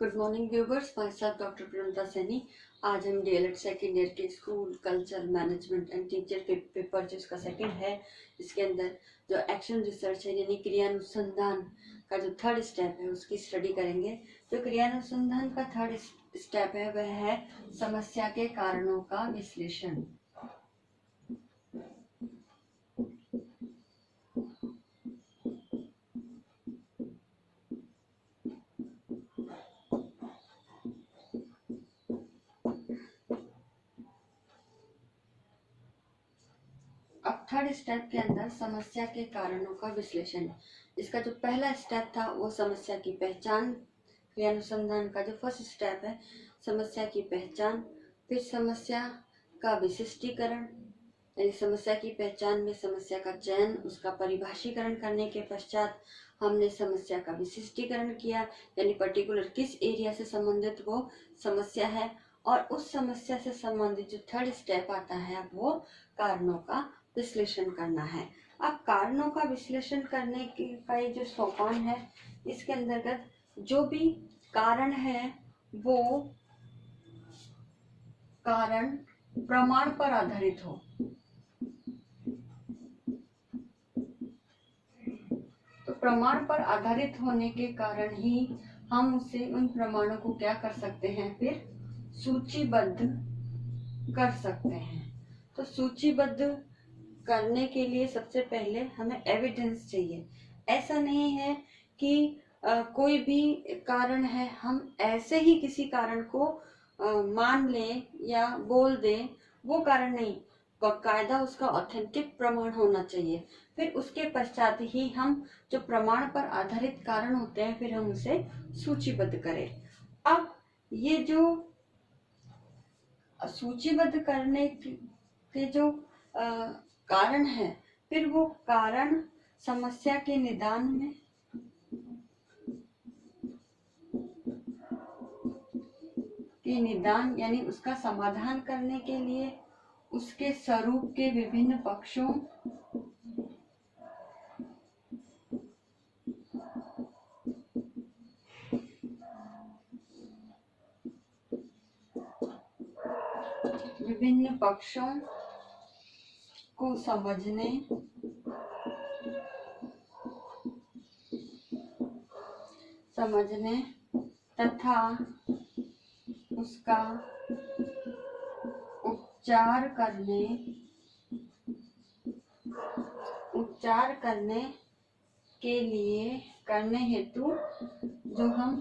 Good morning viewers, my self doctor Priyanka Saini. आज हम DElEd second year के school culture management and teacher paper जिसका second है, इसके अंदर जो एक्शन रिसर्च है यानी क्रियानुसंधान का जो थर्ड स्टेप है उसकी स्टडी करेंगे। जो क्रियानुसंधान का थर्ड स्टेप है वह है समस्या के कारणों का विश्लेषण। अब थर्ड स्टेप के अंदर समस्या के कारणों का विश्लेषण। इसका जो पहला स्टेप था वो समस्या की पहचान। क्रियानुसंधान का जो फर्स्ट स्टेप है समस्या की पहचान, फिर समस्या का विशिष्टीकरण यानी समस्या की पहचान में समस्या का चयन, उसका परिभाषीकरण करने के पश्चात हमने समस्या का विशिष्टीकरण किया यानी पर्टिकुलर किस एरिया से संबंधित वो समस्या है, और उस समस्या से संबंधित जो थर्ड स्टेप आता है वो कारणों का विश्लेषण करना है। अब कारणों का विश्लेषण करने का ये जो सोपान है इसके अंतर्गत जो भी कारण है वो कारण प्रमाण पर आधारित हो। तो प्रमाण पर आधारित होने के कारण ही हम उसे उन प्रमाणों को क्या कर सकते हैं, फिर सूचीबद्ध कर सकते हैं। तो सूचीबद्ध करने के लिए सबसे पहले हमें एविडेंस चाहिए। ऐसा नहीं है कि कोई भी कारण है हम ऐसे ही किसी कारण को मान लें या बोल दें, वो कारण नहीं, बाकायदा उसका ऑथेंटिक प्रमाण होना चाहिए। फिर उसके पश्चात ही हम जो प्रमाण पर आधारित कारण होते हैं फिर हम उसे सूचीबद्ध करें। अब ये जो सूचीबद्ध करने के जो कारण है, फिर वो कारण समस्या के निदान में यानी उसका समाधान करने के लिए उसके स्वरूप के विभिन्न पक्षों को समझने तथा उसका उपचार करने हेतु जो हम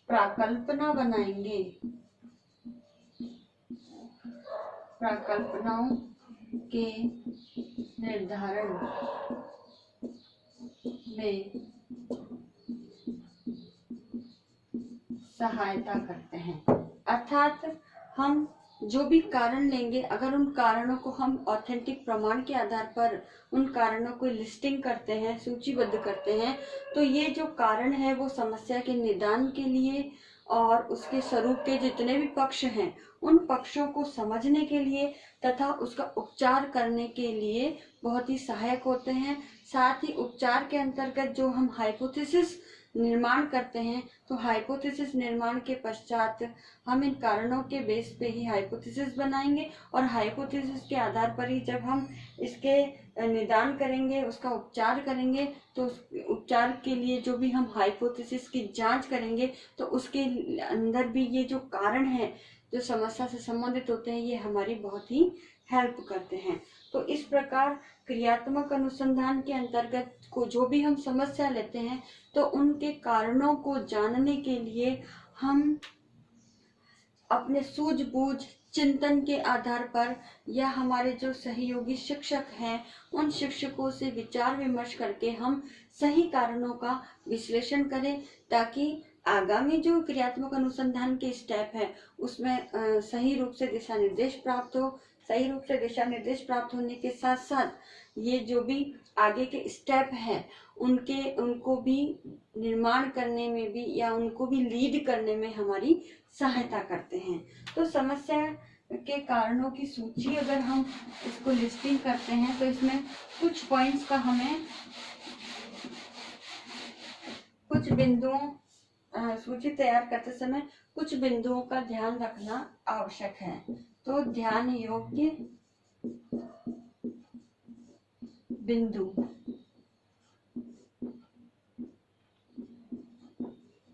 प्राकल्पना बनाएंगे, प्राकल्पनाओं के निर्धारण में सहायता करते हैं। अर्थात हम जो भी कारण लेंगे, अगर उन कारणों को हम ऑथेंटिक प्रमाण के आधार पर उन कारणों को लिस्टिंग करते हैं, सूचीबद्ध करते हैं, तो ये जो कारण है वो समस्या के निदान के लिए और उसके स्वरूप के जितने भी पक्ष हैं उन पक्षों को समझने के लिए तथा उसका उपचार करने के लिए बहुत ही सहायक होते हैं। साथ ही उपचार के अंतर्गत जो हम हाइपोथेसिस निर्माण करते हैं, तो हाइपोथेसिस निर्माण के पश्चात हम इन कारणों के बेस पे ही हाइपोथेसिस बनाएंगे और हाइपोथेसिस के आधार पर ही जब हम इसके निदान करेंगे, उसका उपचार करेंगे, तो उपचार के लिए जो भी हम हाइपोथेसिस की जांच करेंगे तो उसके अंदर भी ये जो कारण है जो समस्या से संबंधित होते हैं ये हमारी बहुत ही हेल्प करते हैं। तो इस प्रकार क्रियात्मक अनुसंधान के अंतर्गत को जो भी हम समस्या लेते हैं तो उनके कारणों को जानने के लिए हम अपने सूझबूझ चिंतन के आधार पर या हमारे जो सहयोगी शिक्षक हैं उन शिक्षकों से विचार विमर्श करके हम सही कारणों का विश्लेषण करें, ताकि आगामी जो क्रियात्मक अनुसंधान के स्टेप है उसमें सही रूप से दिशा निर्देश प्राप्त हो। सही रूप से दिशा निर्देश प्राप्त होने के साथ साथ ये जो भी आगे के स्टेप है उनको भी निर्माण करने में भी या उनको भी लीड करने में हमारी सहायता करते हैं। तो समस्या के कारणों की सूची अगर हम इसको लिस्टिंग करते हैं तो इसमें कुछ पॉइंट्स का हमें कुछ बिंदुओं सूची तैयार करते समय कुछ बिंदुओं का ध्यान रखना आवश्यक है। तो ध्यान योग्य बिंदु,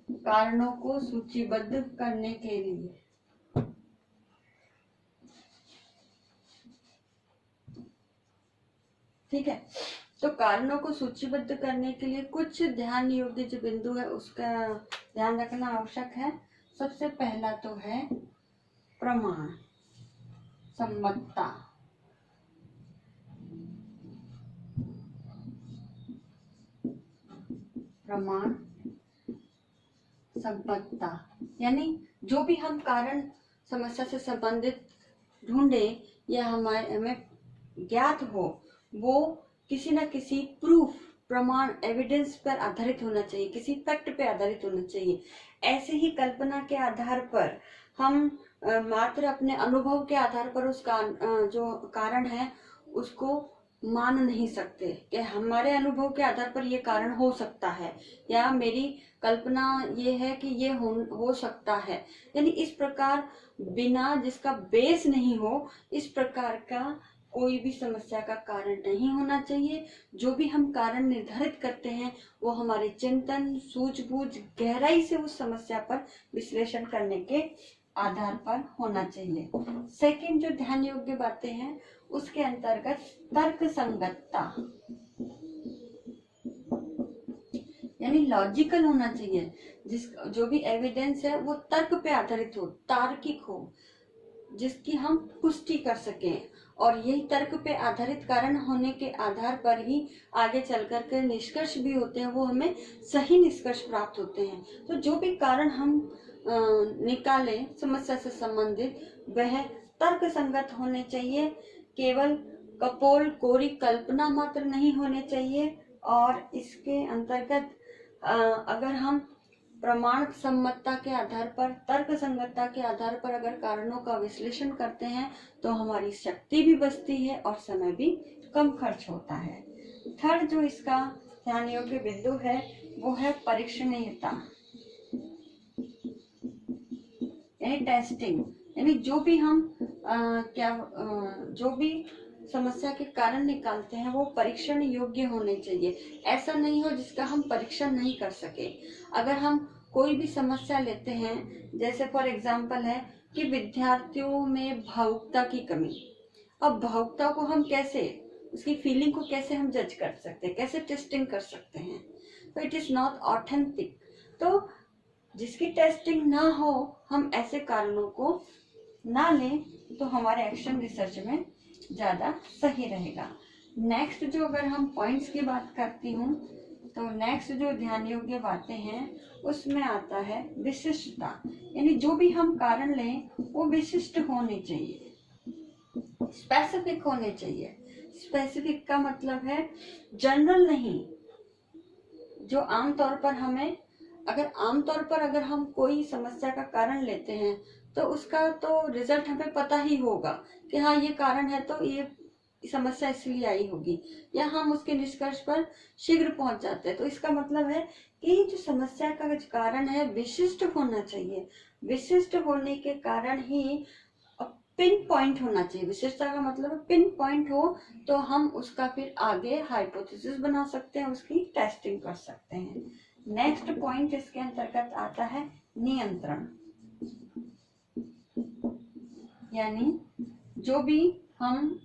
कारणों को सूचीबद्ध करने के लिए ठीक है। तो कारणों को सूचीबद्ध करने के लिए कुछ ध्यान योग्य जो बिंदु है उसका ध्यान रखना आवश्यक है। सबसे पहला तो है प्रमाण सम्मतता। प्रमाण सम्मतता यानी जो भी हम कारण समस्या से संबंधित ढूंढे या हमें ज्ञात हो वो किसी न किसी प्रूफ, प्रमाण, एविडेंस पर आधारित होना चाहिए, किसी फैक्ट पे आधारित होना चाहिए। ऐसे ही कल्पना के आधार पर हम मात्र अपने अनुभव के आधार पर उसका जो कारण है उसको मान नहीं सकते कि हमारे अनुभव के आधार पर ये कारण हो सकता है या मेरी कल्पना ये है कि ये हो सकता है। यानी इस प्रकार बिना जिसका बेस नहीं हो, इस प्रकार का कोई भी समस्या का कारण नहीं होना चाहिए। जो भी हम कारण निर्धारित करते हैं वो हमारे चिंतन, सूझबूझ, गहराई से उस समस्या पर विश्लेषण करने के आधार पर होना चाहिए। सेकंड जो ध्यान योग्य बातें हैं उसके अंतर्गत तर्क संगतता यानी लॉजिकल होना चाहिए। जो भी एविडेंस है वो तर्क पे आधारित हो, तार्किक हो, जिसकी हम पुष्टि कर सकें और यही तर्क पे आधारित कारण होने के आधार पर ही आगे चलकर के निष्कर्ष भी होते हैं, वो हमें सही निष्कर्ष प्राप्त होते हैं। तो जो भी कारण हम निकालें समस्या से संबंधित वह तर्क संगत होने चाहिए, केवल कपोल कोरी कल्पना मात्र नहीं होने चाहिए। और इसके अंतर्गत अगर हम प्रमाण सम्मतता के आधार पर, तर्क संगतता के आधार पर अगर कारणों का विश्लेषण करते हैं तो हमारी शक्ति भी बचती है और समय भी कम खर्च होता है। थर्ड जो इसका ध्यान योग्य बिंदु है वो है परीक्षणीयता यानी टेस्टिंग। यानी जो भी हम जो भी समस्या के कारण निकालते हैं वो परीक्षण योग्य होने चाहिए। ऐसा नहीं हो जिसका हम परीक्षण नहीं कर सके। अगर हम कोई भी समस्या लेते हैं, जैसे फॉर एग्जांपल है कि विद्यार्थियों में भावुकता की कमी, अब भावुकता को हम कैसे, उसकी फीलिंग को कैसे हम जज कर सकते हैं, कैसे टेस्टिंग कर सकते हैं? तो इट इज नॉट ऑथेंटिक। तो जिसकी टेस्टिंग ना हो हम ऐसे कारणों को ना लें तो हमारे एक्शन रिसर्च में ज्यादा सही रहेगा। नेक्स्ट जो अगर हम पॉइंट्स की बात करती हूँ तो नेक्स्ट जो ध्यान योग्य बातें हैं उसमें आता है विशिष्टता। यानी जो भी हम कारण लें वो विशिष्ट होने चाहिए, स्पेसिफिक होने चाहिए। स्पेसिफिक का मतलब है जनरल नहीं। जो आमतौर पर हमें आमतौर पर अगर हम कोई समस्या का कारण लेते हैं तो उसका तो रिजल्ट हमें पता ही होगा कि हाँ ये कारण है तो ये समस्या इसलिए आई होगी, या हम उसके निष्कर्ष पर शीघ्र पहुंच जाते हैं। तो इसका मतलब है कि जो समस्या का कारण है विशिष्ट होना चाहिए। विशिष्ट होने के कारण ही पिन पॉइंट होना चाहिए। विशिष्टता का मतलब पिन पॉइंट हो तो हम उसका फिर आगे हाइपोथेसिस बना सकते हैं, उसकी टेस्टिंग कर सकते हैं। नेक्स्ट पॉइंट इसके अंतर्गत आता है नियंत्रण। यानी जो भी हम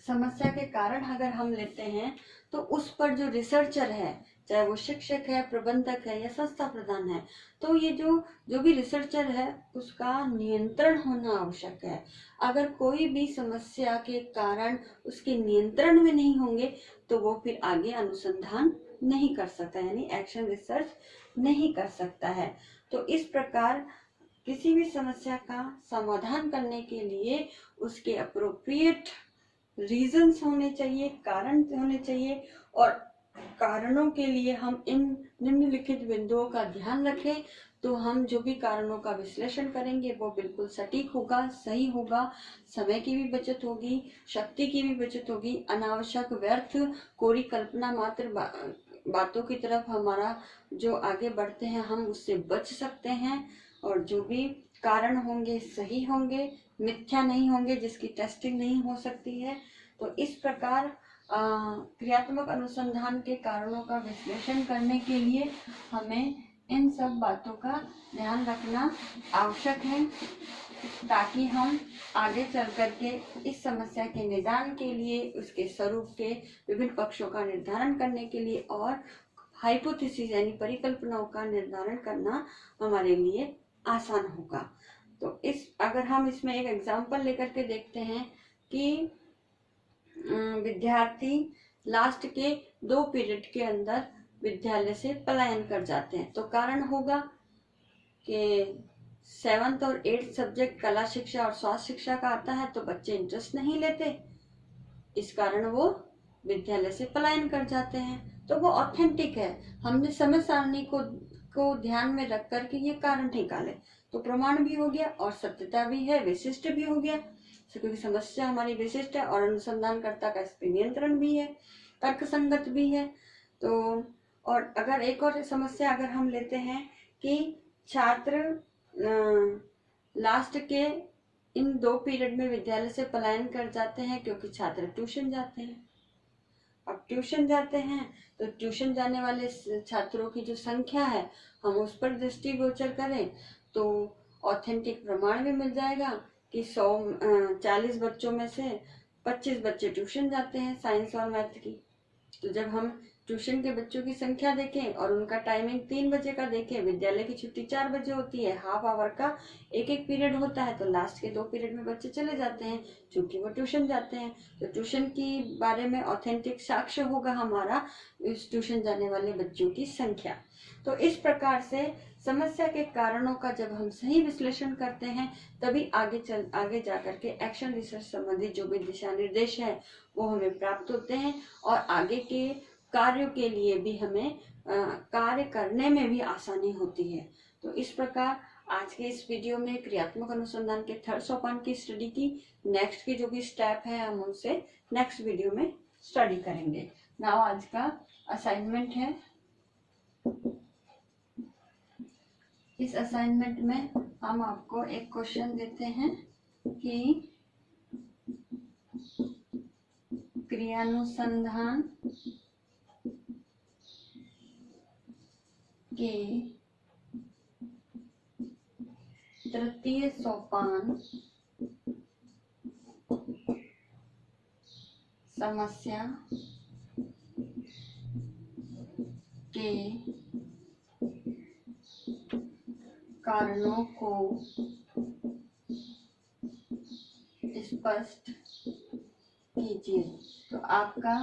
समस्या के कारण अगर हम लेते हैं तो उस पर जो रिसर्चर है, चाहे वो शिक्षक है, प्रबंधक है या संस्था प्रधान है, तो ये जो भी रिसर्चर है उसका नियंत्रण होना आवश्यक है। अगर कोई भी समस्या के कारण उसके नियंत्रण में नहीं होंगे तो वो फिर आगे अनुसंधान नहीं कर सकता, यानी एक्शन रिसर्च नहीं कर सकता है। तो इस प्रकार किसी भी समस्या का समाधान करने के लिए उसके अप्रोप्रिएट रीजंस होने चाहिए, कारण होने चाहिए, और कारणों के लिए हम इन निम्नलिखित बिंदुओं का ध्यान रखें तो हम जो भी कारणों का विश्लेषण करेंगे वो बिल्कुल सटीक होगा, सही होगा, समय की भी बचत होगी, शक्ति की भी बचत होगी, अनावश्यक व्यर्थ कोरी कल्पना मात्र बातों की तरफ हमारा जो आगे बढ़ते हैं हम उससे बच सकते हैं, और जो भी कारण होंगे सही होंगे, मिथ्या नहीं होंगे जिसकी टेस्टिंग नहीं हो सकती है। तो इस प्रकार क्रियात्मक अनुसंधान के कारणों का विश्लेषण करने के लिए हमें इन सब बातों का ध्यान रखना आवश्यक है, ताकि हम आगे चल करके इस समस्या के निदान के लिए, उसके स्वरूप के विभिन्न पक्षों का निर्धारण करने के लिए और हाइपोथेसिस यानी परिकल्पनाओं का निर्धारण करना हमारे लिए आसान होगा। तो अगर हम इसमें एक एग्जाम्पल लेकर के देखते हैं कि विद्यार्थी लास्ट के 2 पीरियड के अंदर विद्यालय से पलायन कर जाते हैं, तो कारण होगा कि 7th और 8th सब्जेक्ट कला शिक्षा और स्वास्थ्य शिक्षा का आता है तो बच्चे इंटरेस्ट नहीं लेते, इस कारण वो विद्यालय से पलायन कर जाते हैं। तो वो ऑथेंटिक है, हमने समय सारणी को ध्यान में रख करके ये कारण निकाले, तो प्रमाण भी हो गया और सत्यता भी है, विशिष्ट भी हो गया, क्योंकि समस्या हमारी विशिष्ट है और अनुसंधानकर्ता का इस पर नियंत्रण भी है, तर्कसंगत भी है। तो और अगर एक और समस्या अगर हम लेते हैं कि छात्र लास्ट के इन 2 पीरियड में विद्यालय से पलायन कर जाते हैं क्योंकि छात्र ट्यूशन जाते हैं। अब ट्यूशन जाते हैं तो ट्यूशन जाने वाले छात्रों की जो संख्या है हम उस पर दृष्टिगोचर करें तो ऑथेंटिक प्रमाण भी मिल जाएगा कि 40 बच्चों में से 25 बच्चे ट्यूशन जाते हैं साइंस और मैथ की। तो जब हम ट्यूशन के बच्चों की संख्या देखें और उनका टाइमिंग 3 बजे का देखें, विद्यालय की छुट्टी 4 बजे होती है, हाफ आवर का एक पीरियड होता है, तो लास्ट के 2 पीरियड में बच्चे चले जाते हैं क्योंकि वो ट्यूशन जाते हैं। तो ट्यूशन की बारे में ऑथेंटिक साक्ष्य होगा हमारा इस ट्यूशन जाने वाले बच्चों की संख्या। तो इस प्रकार से समस्या के कारणों का जब हम सही विश्लेषण करते हैं तभी आगे जा करके एक्शन रिसर्च संबंधी जो भी दिशा निर्देश है वो हमें प्राप्त होते हैं और आगे के कार्यों के लिए भी हमें कार्य करने में भी आसानी होती है। तो इस प्रकार आज के इस वीडियो में क्रियात्मक अनुसंधान के 3rd सोपान की स्टडी की। नेक्स्ट की जो भी स्टेप है हम उनसे नेक्स्ट वीडियो में स्टडी करेंगे। नाउ आज का असाइनमेंट है, इस असाइनमेंट में हम आपको एक क्वेश्चन देते हैं कि क्रियानुसंधान के 3य सोपान समस्या के कारणों को स्पष्ट कीजिए। तो आपका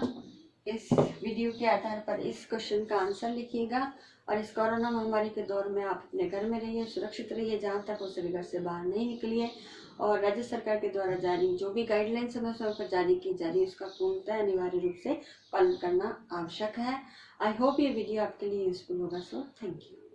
इस वीडियो के आधार पर इस क्वेश्चन का आंसर लिखिएगा और इस कोरोना महामारी के दौर में आप अपने घर में रहिए, सुरक्षित रहिए, जहाँ तक हो सके घर से बाहर नहीं निकलिए और राज्य सरकार के द्वारा जारी जो भी गाइडलाइन समय समय पर जारी की जा रही है उसका पूर्णतः अनिवार्य रूप से पालन करना आवश्यक है। आई होप ये वीडियो आपके लिए यूजफुल होगा। So thank you.